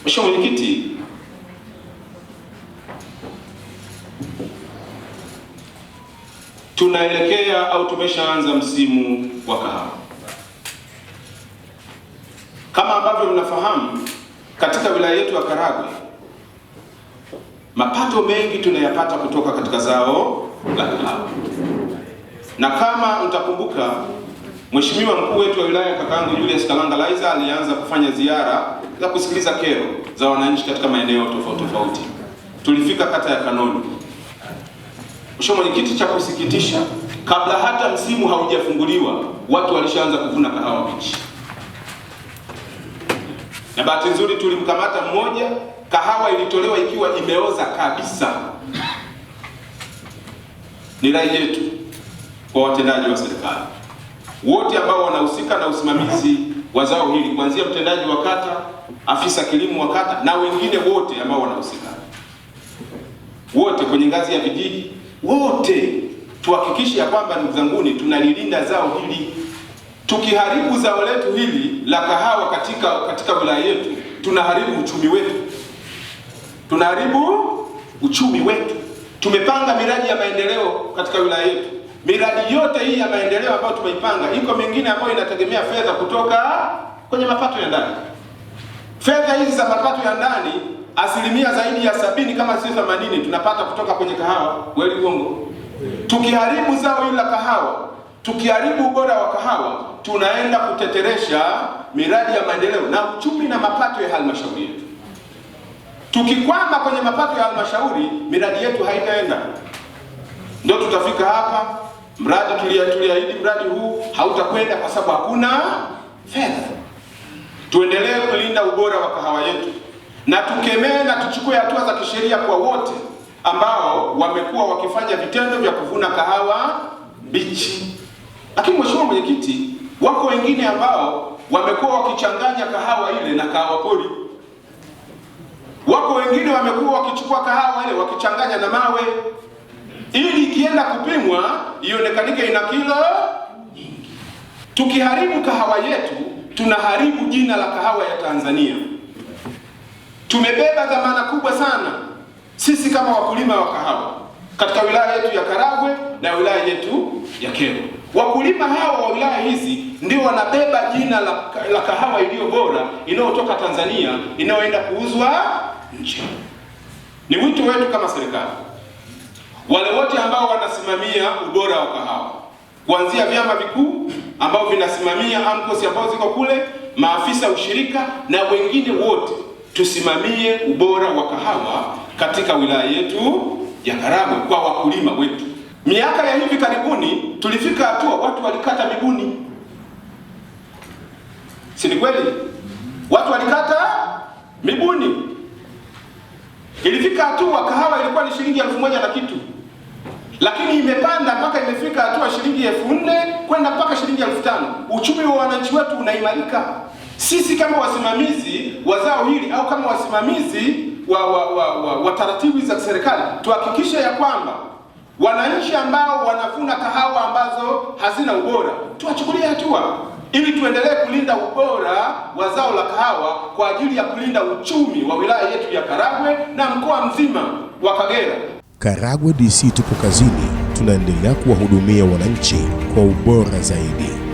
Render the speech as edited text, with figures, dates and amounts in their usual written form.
Mheshimiwa Mwenyekiti, tunaelekea au tumeshaanza msimu wa kahawa. Kama ambavyo mnafahamu, katika wilaya yetu ya Karagwe mapato mengi tunayapata kutoka katika zao la kahawa, na kama mtakumbuka, Mheshimiwa mkuu wetu wa wilaya kakangu Julius Kalanga Laizer alianza kufanya ziara za kusikiliza kero za wananchi katika maeneo tofauti tofauti. Tulifika kata ya Kanoni. Mheshimiwa Mwenyekiti, cha kusikitisha, kabla hata msimu haujafunguliwa watu walishaanza kuvuna kahawa mbichi, na bahati nzuri tulimkamata mmoja, kahawa ilitolewa ikiwa imeoza kabisa. Ni rai yetu kwa watendaji wa serikali wote ambao wanahusika na usimamizi wa zao hili, kuanzia mtendaji wa kata, afisa kilimo wa kata na wengine wote ambao wanahusika, wote kwenye ngazi ya vijiji, wote tuhakikishe ya kwamba, ndugu zanguni, tunalilinda zao hili. Tukiharibu zao letu hili la kahawa katika wilaya yetu, tunaharibu uchumi wetu, Tumepanga miradi ya maendeleo katika wilaya yetu. Miradi yote hii ya maendeleo ambayo tumeipanga, iko mingine ambayo inategemea fedha kutoka kwenye mapato ya ndani. Fedha hizi za mapato ya ndani, asilimia zaidi ya 70 kama si 80 tunapata kutoka kwenye kahawa. Kweli uongo? Tukiharibu zao hili la kahawa, tukiharibu ubora wa kahawa, tunaenda kuteteresha miradi ya maendeleo na uchumi na mapato ya halmashauri yetu. Tukikwama kwenye mapato ya halmashauri, miradi yetu haitaenda. Ndio tutafika hapa, mradi tuliahidi mradi huu hautakwenda kwa sababu hakuna fedha. Tuendelee kulinda ubora wa kahawa yetu, na tukemee na tuchukue hatua za kisheria kwa wote ambao wamekuwa wakifanya vitendo vya kuvuna kahawa mbichi. Lakini Mheshimiwa Mwenyekiti, wako wengine ambao wamekuwa wakichanganya kahawa ile na kahawa pori. Wako wengine wamekuwa wakichukua kahawa ile wakichanganya na mawe, ili ikienda kupimwa ionekanike ina kilo nyingi. Tukiharibu kahawa yetu, tunaharibu jina la kahawa ya Tanzania. Tumebeba dhamana kubwa sana sisi kama wakulima wa kahawa katika wilaya yetu ya Karagwe na wilaya yetu ya Kyerwa. Wakulima hawa wa wilaya hizi ndio wanabeba jina la kahawa iliyo bora inayotoka Tanzania inayoenda kuuzwa nje. Ni wito wetu kama serikali, wale wote ambao wanasimamia ubora wa kahawa, kuanzia vyama vikuu ambao vinasimamia AMCOS ambao ziko kule, maafisa ushirika na wengine wote, tusimamie ubora wa kahawa katika wilaya yetu ya Karagwe kwa wakulima wetu. Miaka ya hivi karibuni tulifika hatua watu walikata mibuni. Si ni kweli? Watu walikata mibuni. Ilifika hatua kahawa ilikuwa ni shilingi 1,000 na kitu, lakini imepanda mpaka imefika hatua shilingi 4,000 kwenda mpaka shilingi 5,000. Uchumi wa wananchi wetu unaimarika. Sisi kama wasimamizi wa zao hili au kama wasimamizi wa taratibu za serikali, tuhakikishe ya kwamba wananchi ambao wanavuna kahawa ambazo hazina ubora tuwachukulie hatua, ili tuendelee kulinda ubora wa zao la kahawa kwa ajili ya kulinda uchumi wa wilaya yetu ya Karagwe na mkoa mzima wa Kagera. Karagwe DC tupo kazini, tunaendelea kuwahudumia wananchi kwa ubora zaidi.